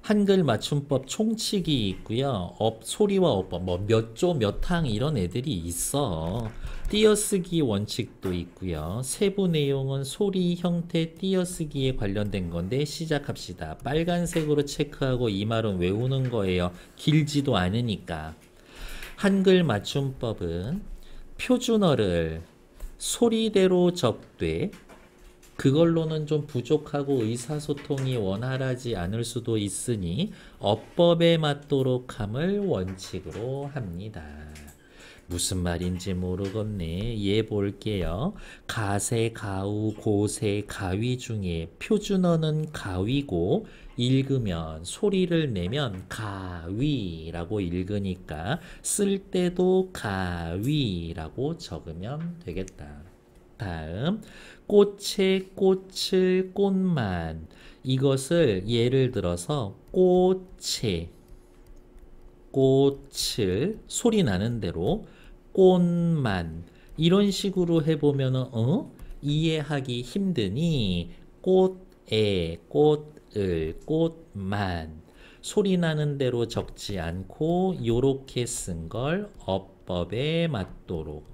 한글 맞춤법 총칙이 있고요. 소리와 어법, 뭐 몇 조, 몇 항 이런 애들이 있어. 띄어쓰기 원칙도 있고요. 세부 내용은 소리, 형태, 띄어쓰기에 관련된 건데 시작합시다. 빨간색으로 체크하고 이 말은 외우는 거예요. 길지도 않으니까. 한글 맞춤법은 표준어를 소리대로 적되 그걸로는 좀 부족하고 의사소통이 원활하지 않을 수도 있으니 어법에 맞도록 함을 원칙으로 합니다. 무슨 말인지 모르겠네. 얘 볼게요. 가세, 가우, 고세, 가위 중에 표준어는 가위고 읽으면 소리를 내면 가위라고 읽으니까 쓸 때도 가위라고 적으면 되겠다. 다음 꽃의 꽃을 꽃만 이것을 예를 들어서 꽃을 소리 나는 대로 꽃만 이런 식으로 해보면은 이해하기 힘드니 꽃을 꽃만 소리 나는 대로 적지 않고 요렇게 쓴 걸 어법에 맞도록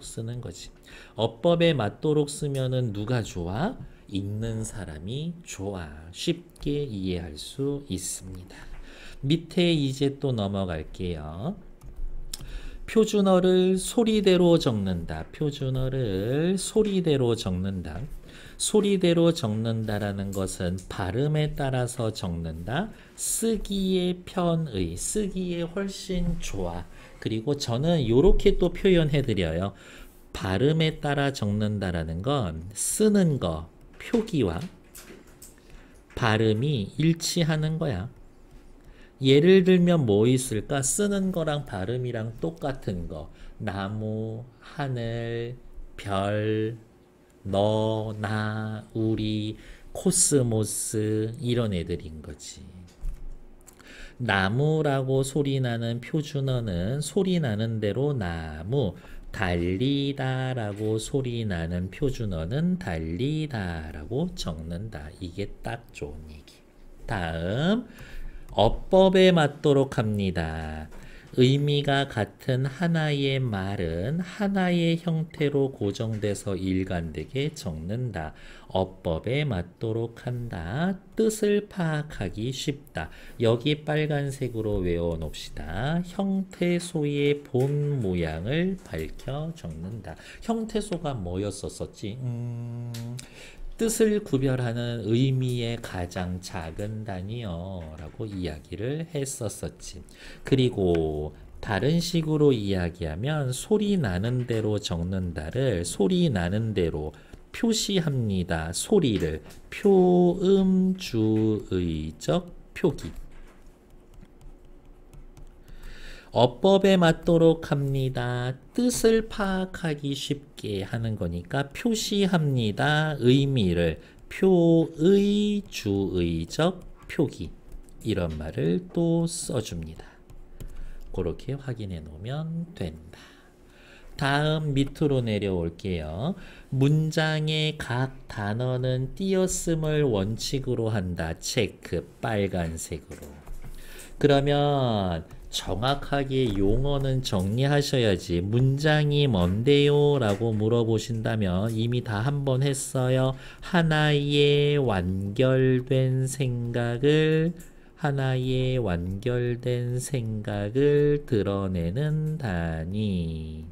쓰는 거지. 어법에 맞도록 쓰면은 누가 좋아? 읽는 사람이 좋아. 쉽게 이해할 수 있습니다. 밑에 이제 또 넘어갈게요. 표준어를 소리대로 적는다. 표준어를 소리대로 적는다. 소리대로 적는다라는 것은 발음에 따라서 적는다. 쓰기에 편의, 쓰기에 훨씬 좋아. 그리고 저는 이렇게 또 표현해 드려요. 발음에 따라 적는다라는 건 쓰는 거, 표기와 발음이 일치하는 거야. 예를 들면 뭐 있을까? 쓰는 거랑 발음이랑 똑같은 거. 나무, 하늘, 별, 너, 나, 우리, 코스모스 이런 애들인 거지. 나무라고 소리나는 표준어는 소리나는 대로 나무, 달리다라고 소리나는 표준어는 달리다라고 적는다. 이게 딱 좋은 얘기. 다음 어법에 맞도록 합니다. 의미가 같은 하나의 말은 하나의 형태로 고정돼서 일관되게 적는다. 어법에 맞도록 한다. 뜻을 파악하기 쉽다. 여기 빨간색으로 외워놓읍시다. 형태소의 본 모양을 밝혀 적는다. 형태소가 뭐였었지? 뜻을 구별하는 의미의 가장 작은 단위요 라고 이야기를 했었었지. 그리고 다른 식으로 이야기하면 소리 나는 대로 적는다를 소리 나는 대로 표시합니다. 소리를 표음주의적 표기. 어법에 맞도록 합니다. 뜻을 파악하기 쉽게 하는 거니까 표시합니다. 의미를 표의주의적 표기 이런 말을 또 써줍니다. 그렇게 확인해 놓으면 된다. 다음 밑으로 내려올게요. 문장의 각 단어는 띄어쓰을 원칙으로 한다. 체크 빨간색으로. 그러면 정확하게 용어는 정리하셔야지. 문장이 뭔데요? 라고 물어보신다면 이미 다 한 번 했어요. 하나의 완결된 생각을 드러내는 단위.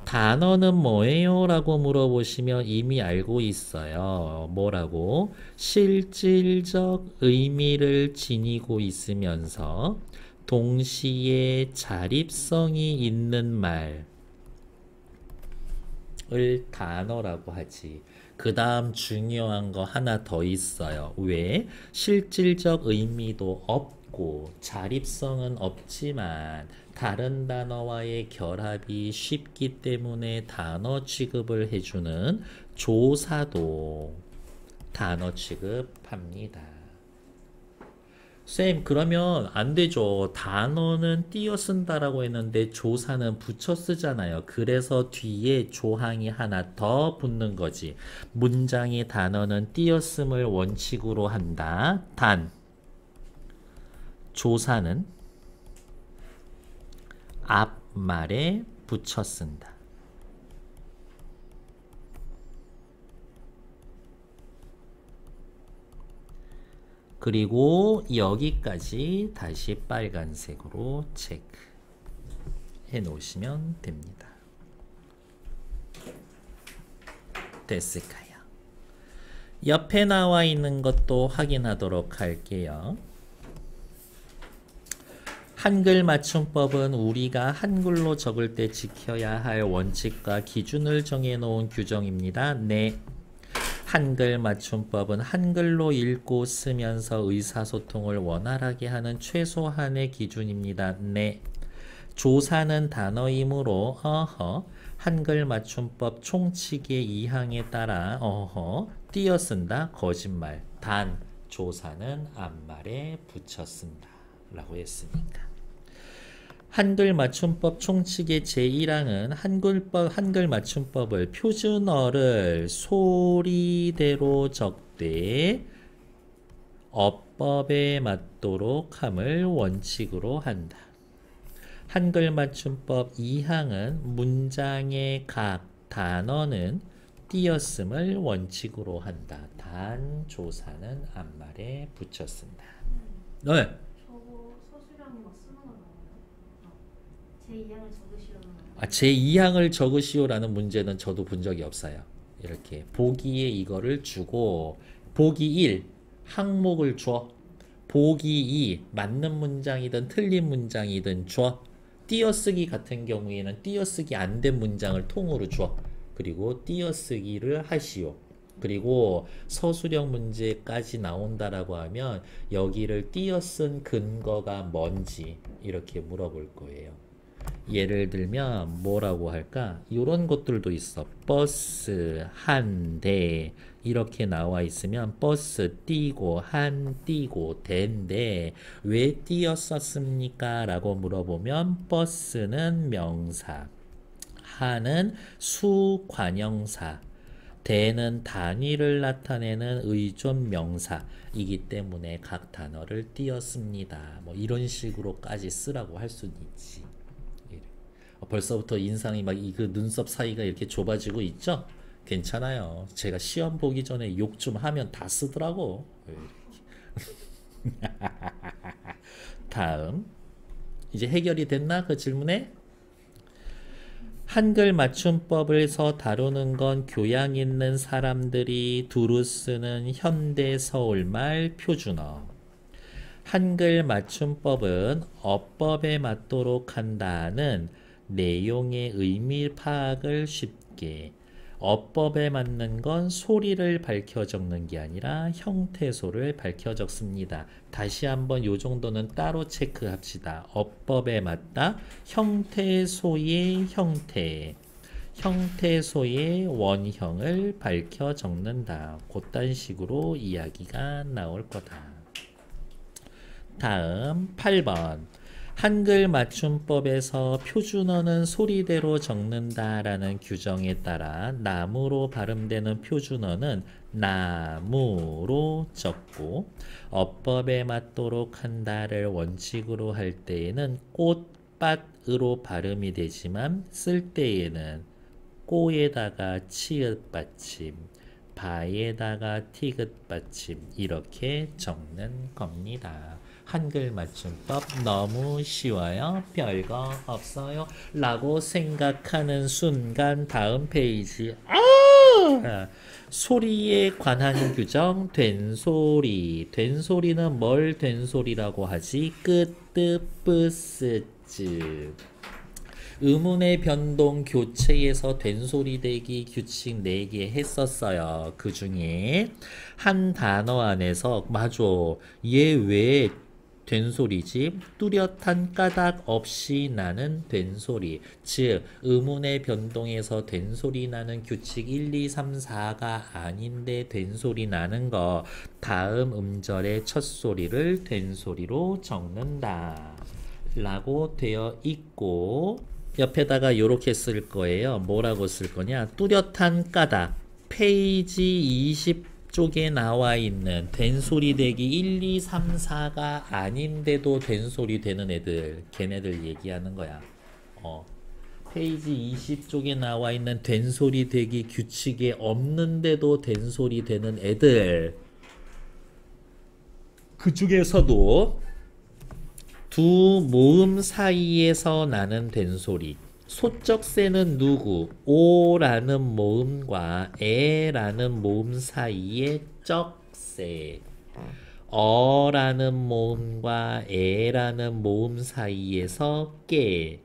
단어는 뭐예요? 라고 물어보시면 이미 알고 있어요. 뭐라고? 실질적 의미를 지니고 있으면서 동시에 자립성이 있는 말을 단어라고 하지. 그 다음 중요한 거 하나 더 있어요. 왜? 실질적 의미도 없고 자립성은 없지만 다른 단어와의 결합이 쉽기 때문에 단어 취급을 해주는 조사도 단어 취급합니다. 쌤, 그러면 안 되죠. 단어는 띄어 쓴다라고 했는데 조사는 붙여 쓰잖아요. 그래서 뒤에 조항이 하나 더 붙는 거지. 문장의 단어는 띄어 씀을 원칙으로 한다. 단, 조사는 앞말에 붙여 쓴다. 그리고 여기까지 다시 빨간색으로 체크해 놓으시면 됩니다. 됐을까요? 옆에 나와 있는 것도 확인하도록 할게요. 한글 맞춤법은 우리가 한글로 적을 때 지켜야 할 원칙과 기준을 정해놓은 규정입니다. 네. 한글 맞춤법은 한글로 읽고 쓰면서 의사소통을 원활하게 하는 최소한의 기준입니다. 네. 조사는 단어이므로 한글 맞춤법 총칙의 2항에 따라 띄어 쓴다. 거짓말. 단 조사는 앞말에 붙여 쓴다. 라고 했으니까. 한글 맞춤법 총칙의 제1항은 한글 맞춤법을 표준어를 소리대로 적되 어법에 맞도록 함을 원칙으로 한다. 한글 맞춤법 2항은 문장의 각 단어는 띄었음을 원칙으로 한다. 단 조사는 앞말에 붙여 쓴다. 네. 제2항을 적으시오는 제2항을 적으시오라는 문제는 저도 본 적이 없어요. 이렇게 보기에 이거를 주고 보기 1 항목을 줘. 보기 2 맞는 문장이든 틀린 문장이든 줘. 띄어쓰기 같은 경우에는 띄어쓰기 안 된 문장을 통으로 줘. 그리고 띄어쓰기를 하시오. 그리고 서술형 문제까지 나온다라고 하면 여기를 띄어쓴 근거가 뭔지 이렇게 물어볼 거예요. 예를 들면 뭐라고 할까? 이런 것들도 있어. 버스 한 대 이렇게 나와 있으면 버스 띄고 한 띄고 대인데 왜 띄었었습니까? 라고 물어보면 버스는 명사, 한은 수관형사, 대는 단위를 나타내는 의존 명사이기 때문에 각 단어를 띄었습니다. 뭐 이런 식으로까지 쓰라고 할 수는 있지. 벌써부터 인상이 막 그 눈썹 사이가 이렇게 좁아지고 있죠? 괜찮아요. 제가 시험 보기 전에 욕 좀 하면 다 쓰더라고. 다음. 이제 해결이 됐나? 그 질문에? 한글 맞춤법에서 다루는 건 교양 있는 사람들이 두루 쓰는 현대 서울말 표준어. 한글 맞춤법은 어법에 맞도록 한다는 내용의 의미 파악을 쉽게, 어법에 맞는 건 소리를 밝혀 적는 게 아니라 형태소를 밝혀 적습니다. 다시 한번 요 정도는 따로 체크합시다. 어법에 맞다. 형태소의 형태. 형태소의 원형을 밝혀 적는다. 그딴 식으로 이야기가 나올 거다. 다음 8번. 한글 맞춤법에서 표준어는 소리대로 적는다라는 규정에 따라 나무로 발음되는 표준어는 나무로 적고 어법에 맞도록 한다를 원칙으로 할 때에는 꽃밭으로 발음이 되지만 쓸 때에는 꼬에다가 치읓 받침, 바에다가 티읕 받침 이렇게 적는 겁니다. 한글 맞춤법 너무 쉬워요. 별거 없어요. 라고 생각하는 순간 다음 페이지 소리에 관한 규정 된소리. 된소리는 뭘 된소리라고 하지? 끄뜨 뿌스쯔. 의문의 변동 교체에서 된소리 대기 규칙 4개 했었어요. 그 중에 한 단어 안에서 맞아. 얘 왜 된소리지. 뚜렷한 까닭 없이 나는 된소리. 즉 의문의 변동에서 된소리 나는 규칙 1, 2, 3, 4가 아닌데 된소리 나는 거. 다음 음절의 첫 소리를 된소리로 적는다 라고 되어 있고, 옆에다가 이렇게 쓸 거예요. 뭐라고 쓸 거냐? 뚜렷한 까닭. 페이지 20쪽에 나와 있는 된소리 되기 1, 2, 3, 4가 아닌데도 된소리 되는 애들, 걔네들 얘기하는 거야. 페이지 20쪽에 나와 있는 된소리 되기 규칙에 없는데도 된소리 되는 애들, 그 중에서도 두 모음 사이에서 나는 된소리. 소쩍새는 누구? 오라는 모음과 에라는 모음 사이에 쩍새. 어라는 모음과 에라는 모음 사이에서 깨.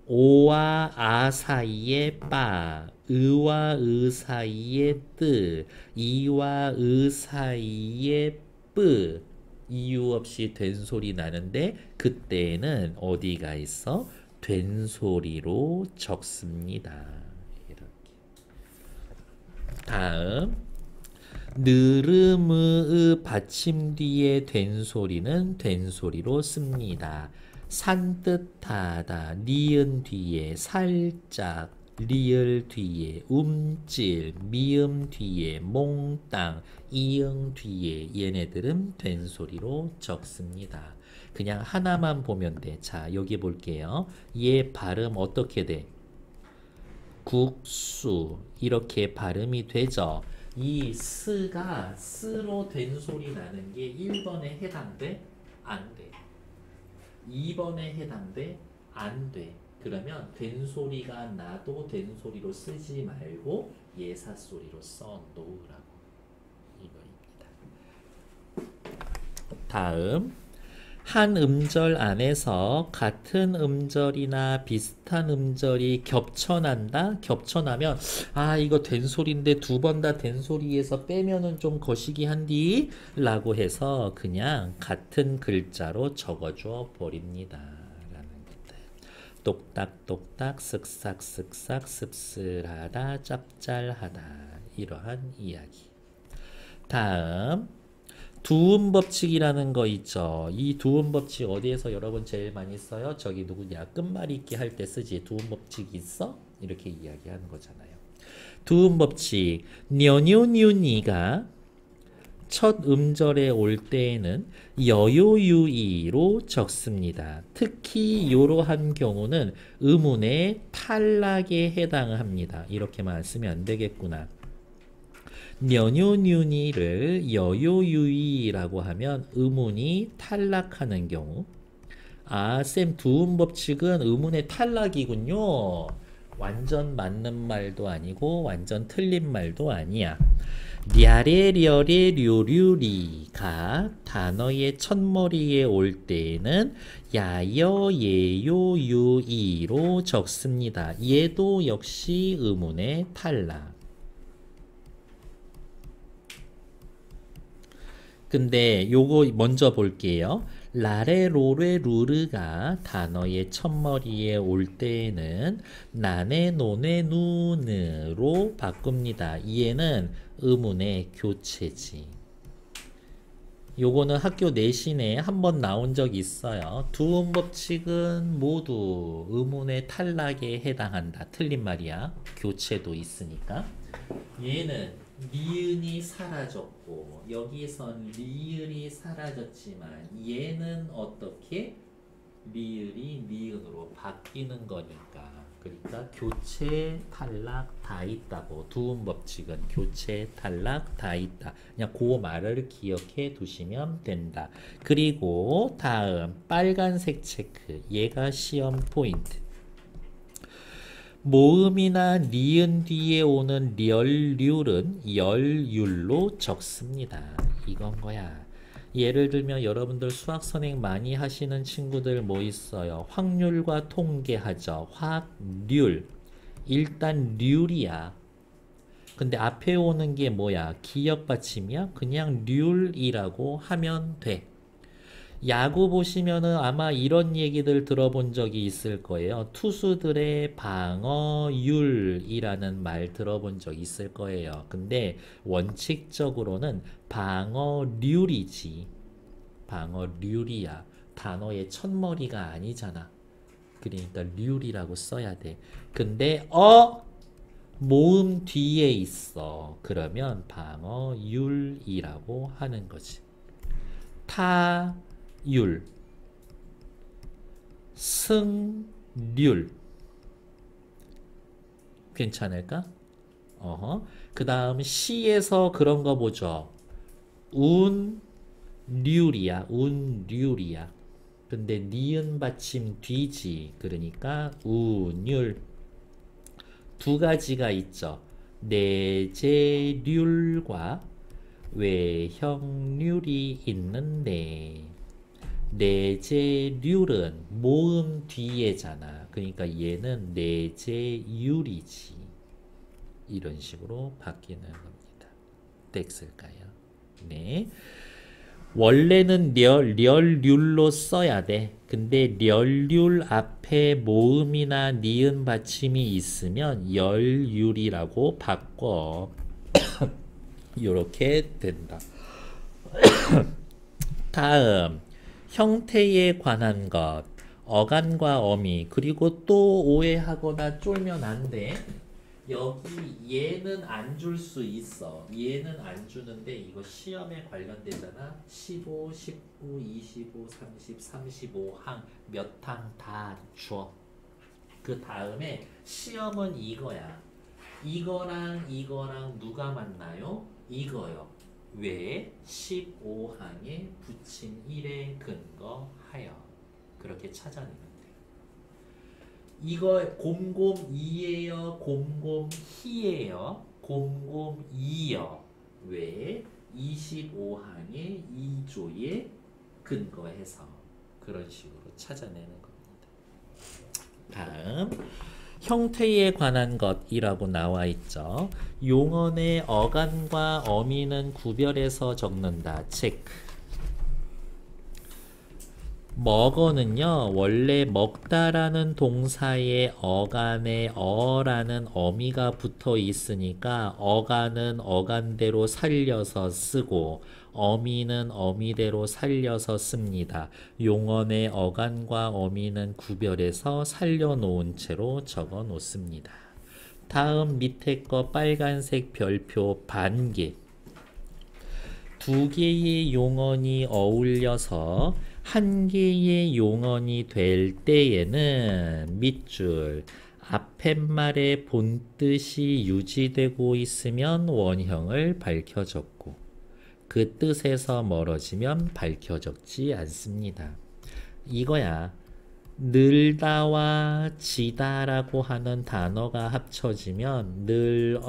오와 아 사이에 빠. 의와 의 사이에 뜨. 이와 의 사이에 뿌. 이유 없이 된소리 나는데 그때는 어디가 있어? 된소리로 적습니다. 이렇게. 다음 느름의 받침 뒤에 된소리는 된소리로 씁니다. 산뜻하다 니은 뒤에 살짝, 리을 뒤에 움찔, 미음 뒤에 몽땅, 이응 뒤에 얘네들은 된소리로 적습니다. 그냥 하나만 보면 돼. 자, 여기 볼게요. 얘 발음 어떻게 돼? 국수 이렇게 발음이 되죠. 이 스가 스로 된소리 나는 게 1번에 해당돼? 안 돼. 2번에 해당돼? 안 돼. 그러면 된소리가 나도 된소리로 쓰지 말고 예사소리로 써 놓으라고 이거입니다. 다음 한 음절 안에서 같은 음절이나 비슷한 음절이 겹쳐난다? 겹쳐나면 아 이거 된소리인데 두 번 다 된소리에서 빼면은 좀 거시기 한디? 라고 해서 그냥 같은 글자로 적어줘 버립니다. 라는 것들. 똑딱똑딱 쓱싹쓱싹 씁쓸하다 짭짤하다 이러한 이야기. 다음 두음 법칙이라는 거 있죠. 이 두음 법칙 어디에서 여러분 제일 많이 써요? 저기 누구냐? 끝말잇기 할 때 쓰지. 두음 법칙 있어? 이렇게 이야기하는 거잖아요. 두음 법칙. 녀뇨뉴니가 첫 음절에 올 때에는 여요유이로 적습니다. 특히 이러한 경우는 의문의 탈락에 해당합니다. 이렇게만 쓰면 안 되겠구나. 녀뇨뉴니를 여요유이라고 하면 의문이 탈락하는 경우. 아, 쌤 두음 법칙은 의문의 탈락이군요. 완전 맞는 말도 아니고 완전 틀린 말도 아니야. 랴레려레 료류리가 단어의 첫머리에 올 때에는 야여 예요 유이로 적습니다. 얘도 역시 의문의 탈락. 근데 요거 먼저 볼게요. 라레 로레 루르가 단어의 첫머리에 올 때에는 나네 노네 누느로 바꿉니다. 얘는 의문의 교체지. 요거는 학교 내신에 한번 나온 적 있어요. 두음 법칙은 모두 의문의 탈락에 해당한다. 틀린 말이야. 교체도 있으니까. 얘는 니은이 사라졌고 여기선 리을이 사라졌지만 얘는 어떻게? 리을이 니은으로 바뀌는 거니까. 그러니까 교체 탈락 다 있다고. 두음 법칙은 교체 탈락 다 있다. 그냥 그 말을 기억해 두시면 된다. 그리고 다음 빨간색 체크. 얘가 시험 포인트. 모음이나 니은 뒤에 오는 렬률은 열율로 적습니다. 이건 거야. 예를 들면 여러분들 수학 선행 많이 하시는 친구들 뭐 있어요? 확률과 통계하죠. 확률. 일단 률이야. 근데 앞에 오는 게 뭐야? 기역 받침이야? 그냥 률이라고 하면 돼. 야구 보시면은 아마 이런 얘기들 들어본 적이 있을 거예요. 투수들의 방어율이라는 말 들어본 적 있을 거예요. 근데 원칙적으로는 방어률이지. 방어률이야. 단어의 첫머리가 아니잖아. 그러니까 률이라고 써야 돼. 근데 모음 뒤에 있어. 그러면 방어율이라고 하는 거지. 타율, 승률. 괜찮을까? 그 다음 시에서 그런 거 보죠. 운률이야. 운률이야. 근데 니은 받침 뒤지. 그러니까 운율. 두 가지가 있죠. 내재률과 외형률이 있는데 내재률은 모음 뒤에잖아. 그러니까 얘는 내재율이지. 이런 식으로 바뀌는 겁니다. 됐을까요? 네. 원래는 렬률로 써야 돼. 근데 렬률 앞에 모음이나 니은 받침이 있으면 열율이라고 바꿔. 이렇게 된다. 다음 형태에 관한 것, 어간과 어미. 그리고 또 오해하거나 쫄면 안 돼. 여기 얘는 안 줄 수 있어. 얘는 안 주는데 이거 시험에 관련되잖아. 15, 19, 25, 30, 35항 몇 항 다 줘. 그 다음에 시험은 이거야. 이거랑 이거랑 누가 맞나요? 이거요. 왜? 15항에 붙임 1에 근거하여. 그렇게 찾아내면 돼. 이거 곰곰이에요? 곰곰희예요? 곰곰이요. 왜? 25항의 2조에 근거해서 그런 식으로 찾아내는 겁니다. 다음 형태에 관한 것이라고 나와 있죠. 용언의 어간과 어미는 구별해서 적는다. 체크. 먹어는요, 원래 먹다라는 동사에 어간에 어라는 어미가 붙어 있으니까 어간은 어간대로 살려서 쓰고 어미는 어미대로 살려서 씁니다. 용언의 어간과 어미는 구별해서 살려놓은 채로 적어 놓습니다. 다음 밑에 거 빨간색 별표 반개. 두 개의 용언이 어울려서 한 개의 용언이 될 때에는 밑줄 앞에 말의 본뜻이 유지되고 있으면 원형을 밝혀 적고 그 뜻에서 멀어지면 밝혀 적지 않습니다. 이거야. 늘다와 지다라고 하는 단어가 합쳐지면 늘어지다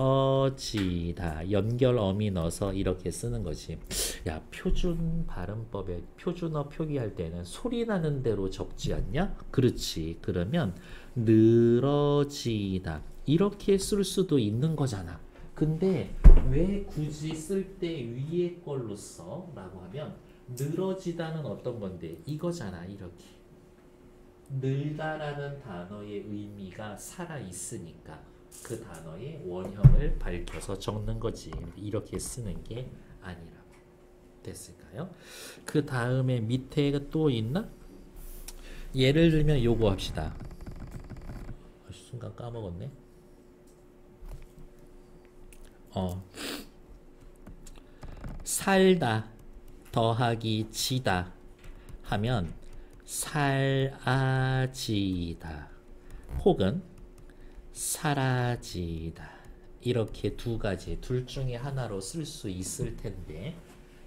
연결 어미 넣어서 이렇게 쓰는 거지. 야, 표준 발음법에 표준어 표기할 때는 소리 나는 대로 적지 않냐? 그렇지. 그러면 늘어지다 이렇게 쓸 수도 있는 거잖아. 근데 왜 굳이 쓸 때 위에 걸로 써? 라고 하면 늘어지다는 어떤 건데 이거잖아. 이렇게 늘다라는 단어의 의미가 살아있으니까 그 단어의 원형을 밝혀서 적는 거지. 이렇게 쓰는 게 아니라고. 됐을까요? 그 다음에 밑에 또 있나? 예를 들면 요거 합시다. 순간 까먹었네. 살다 더하기 지다 하면 살아지다 혹은 사라지다 이렇게 두 가지 둘 중에 하나로 쓸 수 있을 텐데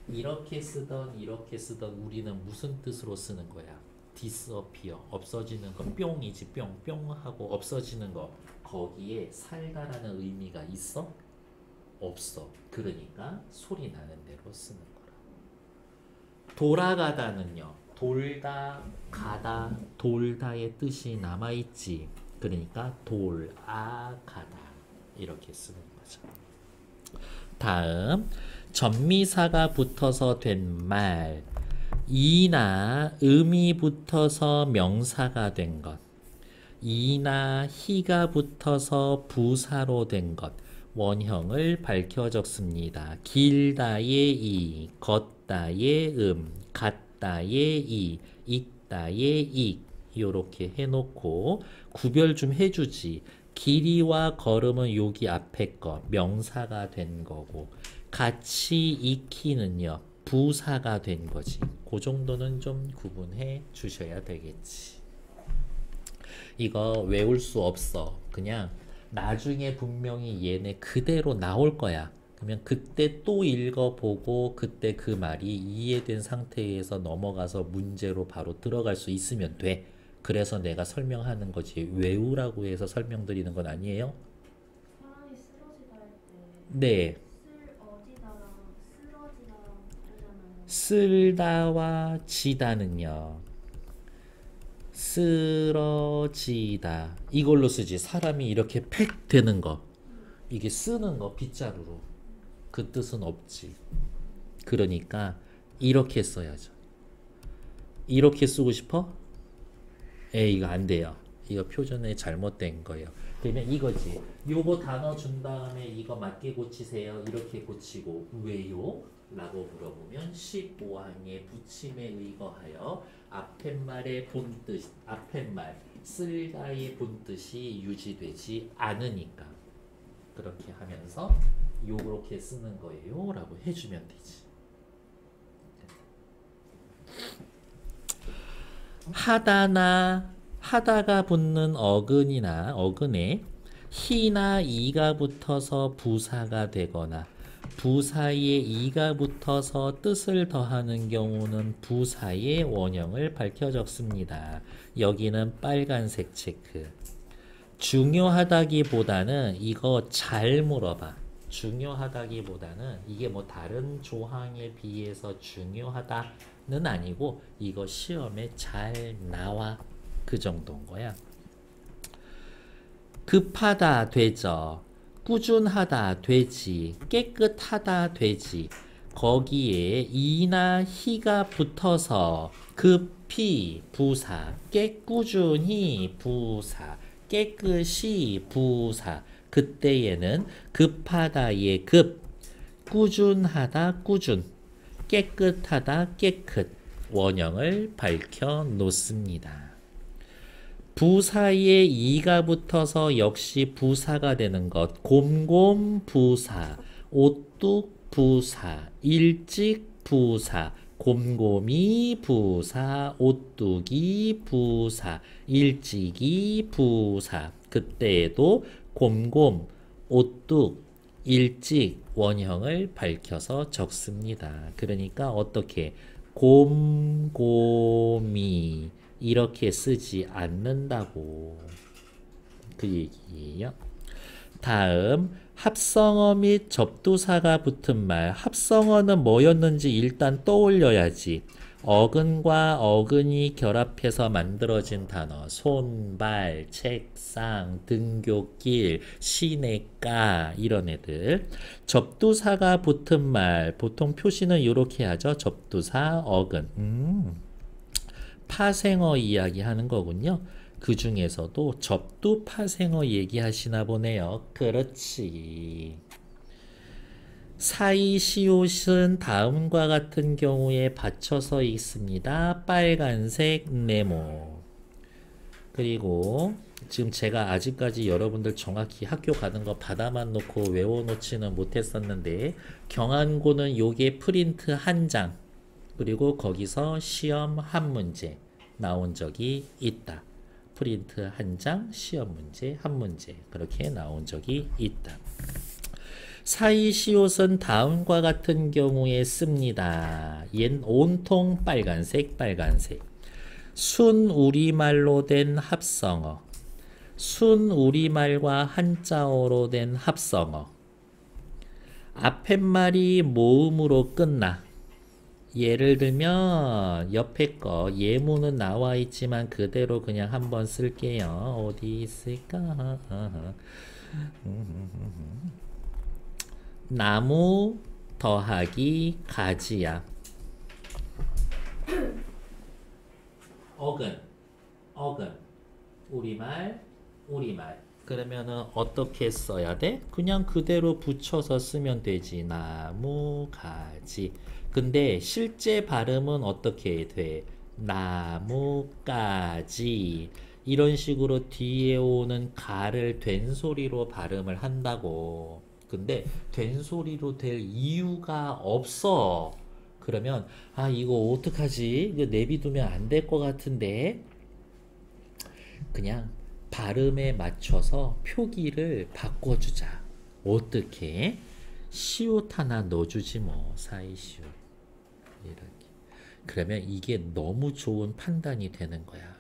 이렇게 쓰던 이렇게 쓰던 우리는 무슨 뜻으로 쓰는 거야? disappear 없어지는 거 뿅이지 뿅 하고 없어지는 거 거기에 살다라는 의미가 있어? 없어. 그러니까 소리 나는 대로 쓰는 거라. 돌아가다는요. 돌다, 가다, 돌다의 뜻이 남아있지. 그러니까 돌아가다 이렇게 쓰는 거죠. 다음 전미사가 붙어서 된 말 이나 음이 붙어서 명사가 된 것, 이나 희가 붙어서 부사로 된 것, 원형을 밝혀 적습니다. 길다의 이, 걷다의 같다의 이, 있다의 이, 요렇게 해놓고 구별 좀 해주지. 길이와 걸음은 여기 앞에 거 명사가 된 거고, 같이 익히는요 부사가 된 거지. 그 정도는 좀 구분해 주셔야 되겠지. 이거 외울 수 없어. 그냥 나중에 분명히 얘네 그대로 나올 거야. 그러면 그때 또 읽어보고 그때 그 말이 이해된 상태에서 넘어가서 문제로 바로 들어갈 수 있으면 돼. 그래서 내가 설명하는 거지. 외우라고 해서 설명드리는 건 아니에요. 사람이 쓰러지다 할 때 네. 쓸어지다랑 쓰러지다랑 다르잖아요. 쓸다와 지다는요. 쓰러지다. 이걸로 쓰지. 사람이 이렇게 팩 되는 거. 이게 쓰는 거 빗자루로. 그 뜻은 없지. 그러니까 이렇게 써야죠. 이렇게 쓰고 싶어? 이거 안 돼요. 이거 표준에 잘못된 거예요. 그러면 이거지. 요거 단어 준 다음에 이거 맞게 고치세요. 이렇게 고치고 왜요? 라고 물어보면 15항의 부침에 의거하여 앞팻말의 본뜻, 앞팻말 쓸다의 본뜻이 유지되지 않으니까 그렇게 하면서 요렇게 쓰는 거예요 라고 해주면 되지. 하다가 붙는 어근이나 어근에 희나 이가 붙어서 부사가 되거나 부사에 이가 붙어서 뜻을 더하는 경우는 부사의 원형을 밝혀 적습니다. 여기는 빨간색 체크. 중요하다기보다는 이거 잘 물어봐. 중요하다기보다는 이게 뭐 다른 조항에 비해서 중요하다는 아니고 이거 시험에 잘 나와. 그 정도인 거야. 급하다 되죠. 꾸준하다 되지. 깨끗하다 되지. 거기에 이나 희가 붙어서 급히 부사, 꾸준히 부사, 깨끗이 부사. 그때에는 급하다의 급, 꾸준하다 꾸준, 깨끗하다 깨끗 원형을 밝혀 놓습니다. 부사에 이가 붙어서 역시 부사가 되는 것. 곰곰 부사, 오뚝 부사, 일찍 부사, 곰곰이 부사, 오뚝이 부사, 일찍이 부사. 그때에도 곰곰, 오뚝, 일찍 원형을 밝혀서 적습니다. 그러니까 어떻게 곰곰이 이렇게 쓰지 않는다고 그 얘기예요. 다음 합성어 및 접두사가 붙은 말. 합성어는 뭐였는지 일단 떠올려야지. 어근과 어근이 결합해서 만들어진 단어. 손발, 책상, 등굣길, 시냇가 이런 애들. 접두사가 붙은 말. 보통 표시는 이렇게 하죠. 접두사, 어근. 파생어 이야기하는 거군요. 그 중에서도 접두 파생어 얘기하시나 보네요. 그렇지. 사이시옷은 다음과 같은 경우에 받쳐서 있습니다. 빨간색 네모. 그리고 지금 제가 아직까지 여러분들 정확히 학교 가는 거 받아만 놓고 외워놓지는 못했었는데 경한고는 요게 프린트 한 장. 그리고 거기서 시험 한 문제 나온 적이 있다. 프린트 한 장, 시험 문제 한 문제 그렇게 나온 적이 있다. 사이시옷은 다음과 같은 경우에 씁니다. 얜 온통 빨간색. 순 우리말로 된 합성어, 순 우리말과 한자어로 된 합성어, 앞팻말이 모음으로 끝나. 예를 들면 옆에 거 예문은 나와 있지만 그대로 그냥 한번 쓸게요. 어디 있을까? 나무 더하기 가지야. 어근, 어근. 우리말, 우리말. 그러면은 어떻게 써야 돼? 그냥 그대로 붙여서 쓰면 되지. 나무, 가지. 근데 실제 발음은 어떻게 돼? 나무까지. 이런 식으로 뒤에 오는 가를 된소리로 발음을 한다고. 근데 된소리로 될 이유가 없어. 그러면 아 이거 어떡하지? 이거 내비두면 안 될 것 같은데. 그냥 발음에 맞춰서 표기를 바꿔주자. 어떻게? 시옷 하나 넣어주지 뭐. 사이시옷. 이렇게. 그러면 이게 너무 좋은 판단이 되는 거야.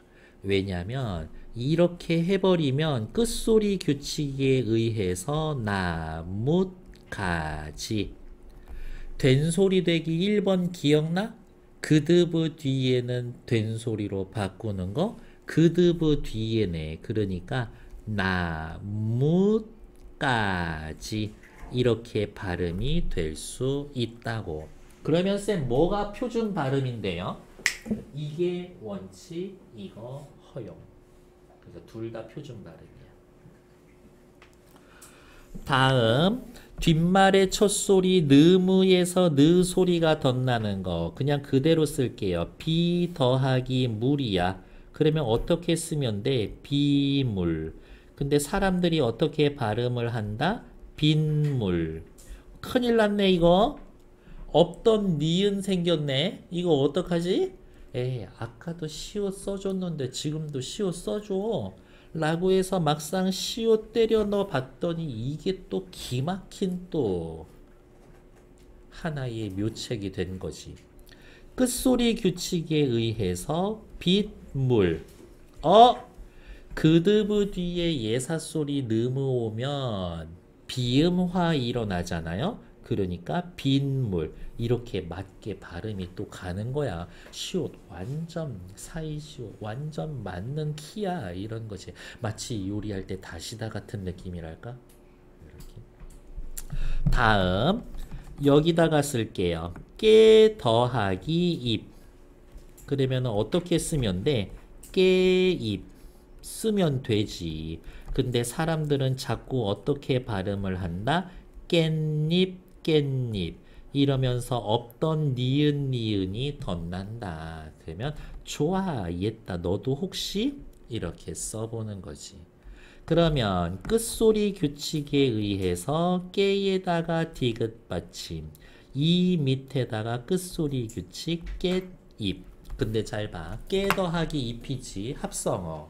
왜냐면 이렇게 해버리면 끝소리 규칙에 의해서 나뭇 가지 된소리 되기 1번 기억나? 그드브 뒤에는 된소리로 바꾸는 거 그드브 뒤에네. 그러니까 나뭇가지 이렇게 발음이 될 수 있다고. 그러면 쌤 뭐가 표준 발음인데요? 이게 원칙, 이거 허용. 그래서 둘 다 표준 발음이야. 다음 뒷말의 첫 소리 느무에서 느 소리가 덧나는 거 그냥 그대로 쓸게요. 비 더하기 물이야. 그러면 어떻게 쓰면 돼? 비물. 근데 사람들이 어떻게 발음을 한다? 빈물. 큰일 났네 이거. 없던 니은 생겼네. 이거 어떡하지? 에이 아까도 시옷 써줬는데 지금도 시옷 써줘. 라고 해서 막상 시옷 때려 넣어 봤더니 이게 또 기막힌 또 하나의 묘책이 된 거지. 끝소리 규칙에 의해서 빗물. 그드브 뒤에 예사소리 느무 오면 비음화 일어나잖아요. 그러니까 빗물 이렇게 맞게 발음이 또 가는 거야. 시옷 완전 사이시옷 완전 맞는 키야 이런 거지. 마치 요리할 때 다시다 같은 느낌이랄까. 이렇게. 다음 여기다가 쓸게요. 깨 더하기 입. 그러면 어떻게 쓰면 돼? 깨입 쓰면 되지. 근데 사람들은 자꾸 어떻게 발음을 한다? 깻잎, 깻잎. 이러면서 없던 니은, 니은이 덧난다. 그러면 좋아, 이해했다. 너도 혹시? 이렇게 써보는 거지. 그러면 끝소리 규칙에 의해서 깨에다가 디귿 받침. 이 밑에다가 끝소리 규칙 깻잎. 근데 잘 봐. 깨 더하기 잎이지 합성어.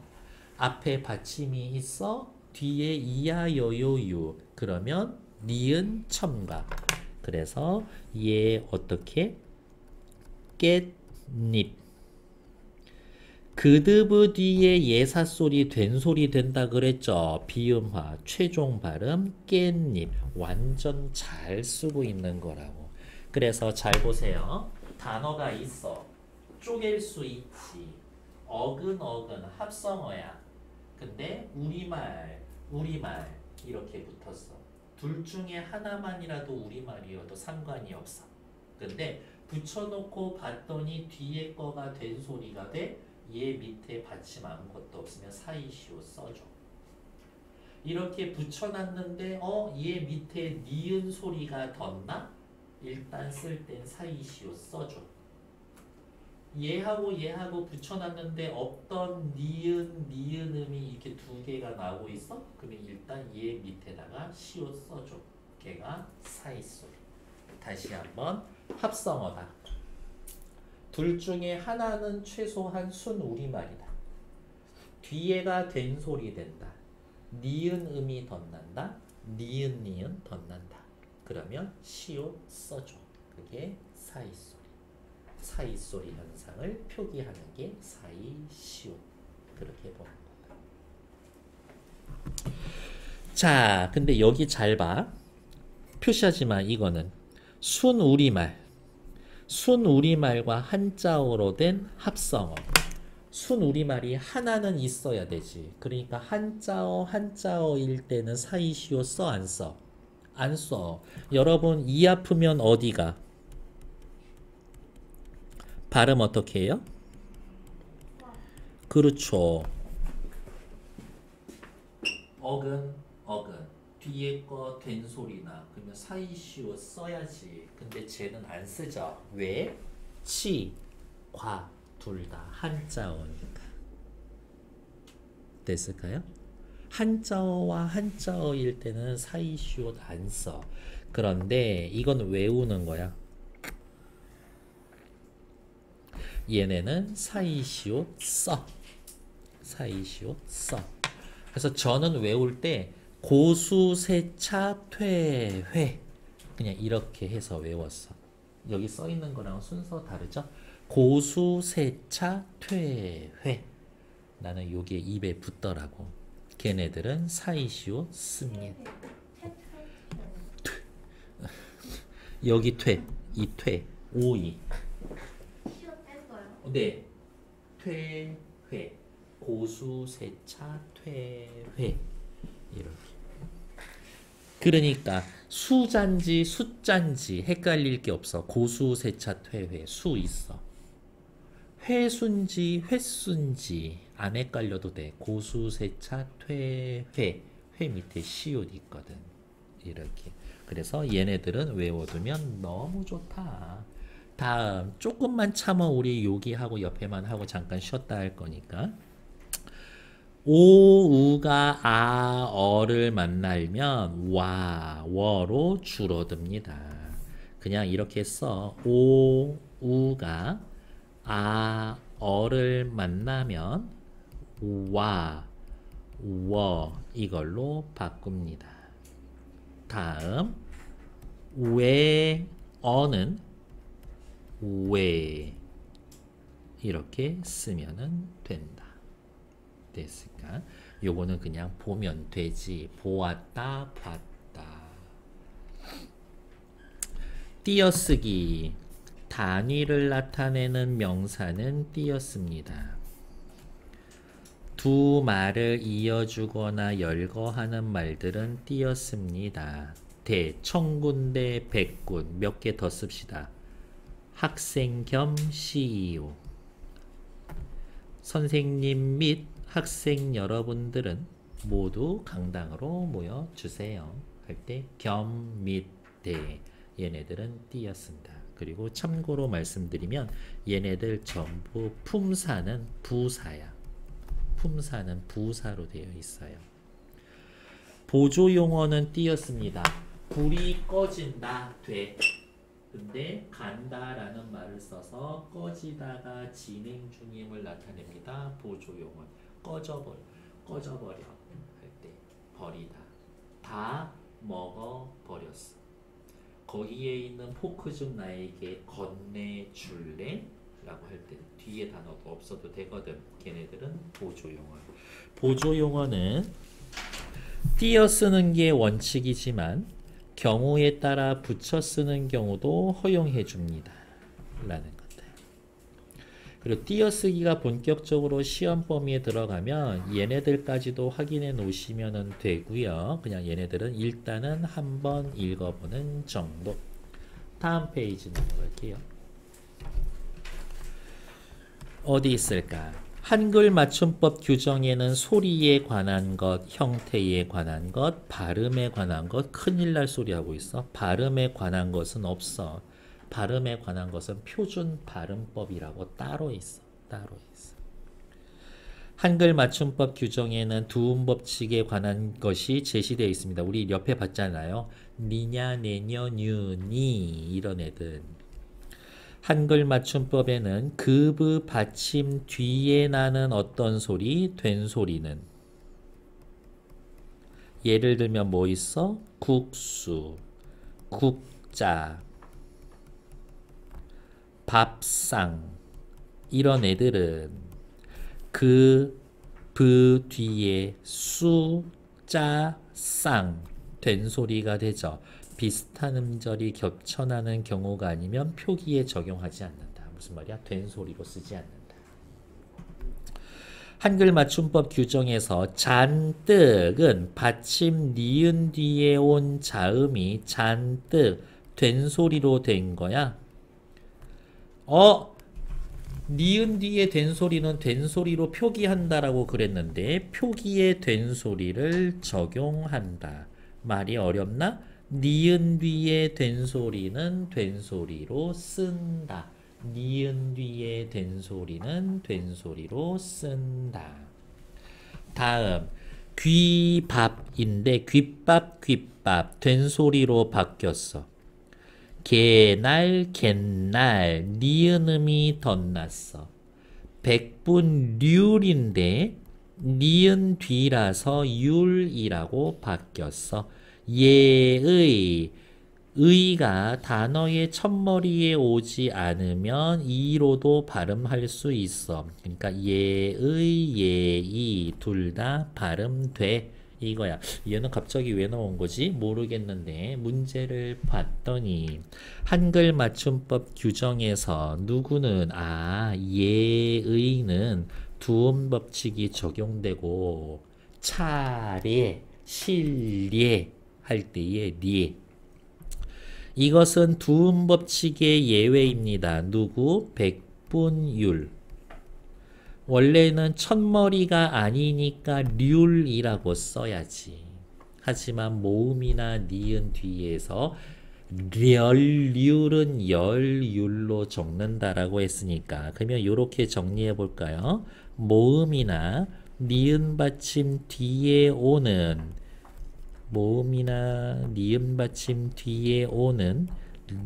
앞에 받침이 있어. 뒤에 이야 여요유. 그러면 니은 첨가. 그래서 얘 어떻게? 깻잎. 그드브 뒤에 예사소리 된소리 된다 그랬죠. 비음화 최종 발음 깻잎. 완전 잘 쓰고 있는 거라고. 그래서 잘 보세요. 단어가 있어. 쪼갤 수 있지. 어근 합성어야. 근데 우리말 이렇게 붙었어. 둘 중에 하나만이라도 우리말이어도 상관이 없어. 근데 붙여놓고 봤더니 뒤에 거가 된 소리가 돼. 얘 밑에 받침 아무것도 없으면 사이시오 써줘. 이렇게 붙여놨는데 얘 밑에 니은 소리가 덧나? 일단 쓸 땐 사이시오 써줘. 얘하고 붙여놨는데 없던 니은음이 이렇게 두 개가 나오고 있어? 그러면 일단 얘 밑에다가 시옷 써줘. 걔가 사이소리. 다시 한번 합성어다. 둘 중에 하나는 최소한 순 우리말이다. 뒤에가 된 소리 된다. 니은음이 덧난다. 니은 덧난다. 그러면 시옷 써줘. 그게 사이소리. 사이소리 현상을 표기하는 게 사이시옷. 그렇게 보는 거다. 자, 근데 여기 잘 봐. 표시하지만 이거는 순우리말. 순우리말과 한자어로 된 합성어. 순우리말이 하나는 있어야 되지. 그러니까 한자어일 때는 사이시옷 써, 안 써? 안 써. 여러분 이 아프면 어디가? 발음 어떻게 해요? 그렇죠. 어근 뒤에 거 된 소리나 그러면 사이시오 써야지. 근데 쟤는 안 쓰죠. 왜? 치, 과 둘 다 한자어니까. 됐을까요? 한자어와 한자어일 때는 사이시옷 안 써. 그런데 이건 외우는 거야. 얘네는 사이시옷 써. 사이시옷 써. 그래서 저는 외울 때 고수세차 퇴회 그냥 이렇게 해서 외웠어. 여기 써 있는 거랑 순서 다르죠? 고수세차 퇴회. 나는 요게 입에 붙더라고. 걔네들은 사이시옷 씁니다. 여기 퇴, 이 퇴, 오이. 시어 뺀 거요? 네, 퇴회, 고수세차 퇴회 이렇게. 그러니까 수잔지 숫잔지 헷갈릴 게 없어. 고수세차 퇴회 수 있어. 회순지 횟순지 안 헷갈려도 돼. 고수세차 퇴회 회 밑에 시옷 있거든. 이렇게. 그래서 얘네들은 외워두면 너무 좋다. 다음 조금만 참아. 우리 여기하고 옆에만 하고 잠깐 쉬었다 할 거니까. 오우가 아어를 만나면 와, 워로 줄어듭니다. 그냥 이렇게 써. 오우가 아어를 만나면 와, 워 이걸로 바꿉니다. 다음 외어는 왜 이렇게 쓰면은 된다. 됐을까? 요거는 그냥 보면 되지. 보았다, 봤다. 띄어쓰기. 단위를 나타내는 명사는 띄어씁니다. 두 말을 이어주거나 열거하는 말들은 띄어씁니다. 대, 천군대, 백군 몇 개 더 씁시다. 학생 겸 CEO. 선생님 및 학생 여러분들은 모두 강당으로 모여주세요. 할 때 겸 및 대 얘네들은 띄어쓴다. 그리고 참고로 말씀드리면 얘네들 전부 품사는 부사야. 품사는 부사로 되어 있어요. 보조용어는 띄었습니다. 불이 꺼진다, 돼. 근데 간다라는 말을 써서 꺼지다가 진행 중임을 나타냅니다. 보조용어. 꺼져버려 할 때 버리다. 다 먹어버렸어. 거기에 있는 포크 좀 나에게 건네줄래? 라고 할 때 뒤에 단어가 없어도 되거든. 걔네들은 보조용어. 보조용어는 띄어 쓰는 게 원칙이지만 경우에 따라 붙여 쓰는 경우도 허용해 줍니다. 라는 것들. 그리고 띄어쓰기가 본격적으로 시험 범위에 들어가면 얘네들까지도 확인해 놓으시면 되고요. 그냥 얘네들은 일단은 한번 읽어보는 정도. 다음 페이지 넘어갈게요. 어디 있을까? 한글 맞춤법 규정에는 소리에 관한 것, 형태에 관한 것, 발음에 관한 것, 큰일 날 소리 하고 있어. 발음에 관한 것은 없어. 발음에 관한 것은 표준 발음법이라고 따로 있어. 따로 있어. 한글 맞춤법 규정에는 두음 법칙에 관한 것이 제시되어 있습니다. 우리 옆에 봤잖아요. 니냐, 내냐, 뉴, 니 이런 애들. 한글 맞춤법에는 급의 받침 뒤에 나는 어떤 소리, 된 소리는 예를 들면 뭐 있어? 국수, 국자, 밥상 이런 애들은 그, 브 뒤에 수, 자, 쌍 된 소리가 되죠. 비슷한 음절이 겹쳐나는 경우가 아니면 표기에 적용하지 않는다. 무슨 말이야? 된 소리로 쓰지 않는다. 한글 맞춤법 규정에서 잔뜩은 받침 니은 뒤에 온 자음이 잔뜩 된 소리로 된 거야. 니은 뒤에 된소리는 된소리로 표기한다라고 그랬는데 표기에 된소리를 적용한다. 말이 어렵나? 니은 뒤에 된소리는 된소리로 쓴다. 니은 뒤에 된소리는 된소리로 쓴다. 다음 귀밥인데 귓밥 된소리로 바뀌었어. 개날 갯날 니은음이 덧났어. 백분률인데 니은 뒤라서 율이라고 바뀌었어. 예의 의가 단어의 첫머리에 오지 않으면 이로도 발음할 수 있어. 그러니까 예의, 예의 둘 다 발음돼. 이거야. 얘는 갑자기 왜 나온 거지? 모르겠는데 문제를 봤더니 한글 맞춤법 규정에서 누구는 예의는 두음 법칙이 적용되고 차례, 실례 할 때의 리 이것은 두음 법칙의 예외입니다. 누구? 백분율. 원래는 첫머리가 아니니까 률이라고 써야지. 하지만 모음이나 니은 뒤에서 렬률은 열율로 적는다라고 했으니까 그러면 이렇게 정리해 볼까요? 모음이나 니은 받침 뒤에 오는 모음이나 니은 받침 뒤에 오는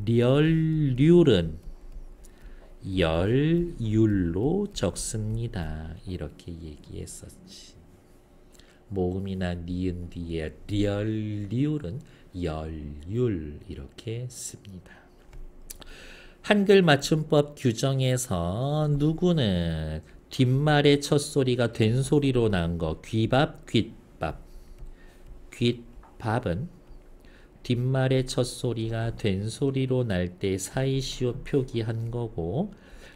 렬률은 열율로 적습니다. 이렇게 얘기했었지. 모음이나 니은 뒤에 렬율은 열율 이렇게 씁니다. 한글 맞춤법 규정에서 누구는 뒷말의 첫 소리가 된소리로 난 거 귀밥, 귓밥. 귓밥은 뒷말의 첫 소리가 된소리로 날 때 사이시오 표기한 거고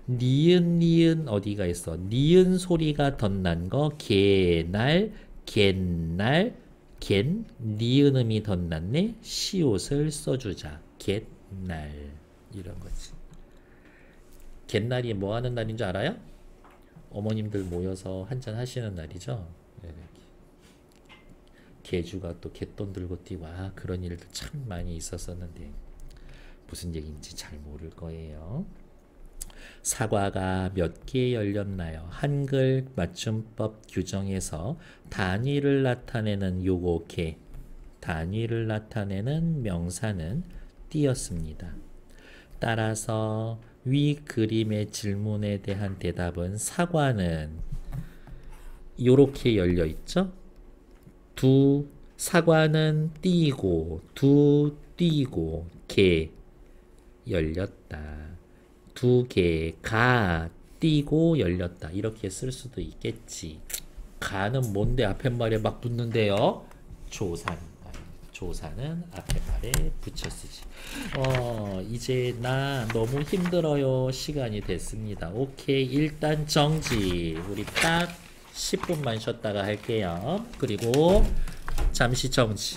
니은 어디가 있어? 니은 소리가 덧난 거 개날, 갯날, 갯 니은음이 덧났네. 시옷을 써주자. 갯날 이런 거지. 갯날이 뭐 하는 날인 줄 알아요? 어머님들 모여서 한잔 하시는 날이죠. 개주가 또 갯돈 들고 뛰고 그런 일들 참 많이 있었었는데 무슨 얘기인지 잘 모를 거예요. 사과가 몇 개 열렸나요? 한글 맞춤법 규정에서 단위를 나타내는 요거 개 단위를 나타내는 명사는 띄었습니다. 따라서 위 그림의 질문에 대한 대답은 사과는 요렇게 열려 있죠? 사과는 띄고 띄고 개 열렸다. 두 개 가 띄고 열렸다. 이렇게 쓸 수도 있겠지. 가는 뭔데 앞에 말에 막 붙는데요? 조산. 조사는 앞에 말에 붙여 쓰지. 이제 나 너무 힘들어요. 시간이 됐습니다. 오케이. 일단 정지. 우리 딱 10분만 쉬었다가 할게요. 그리고 잠시 정지.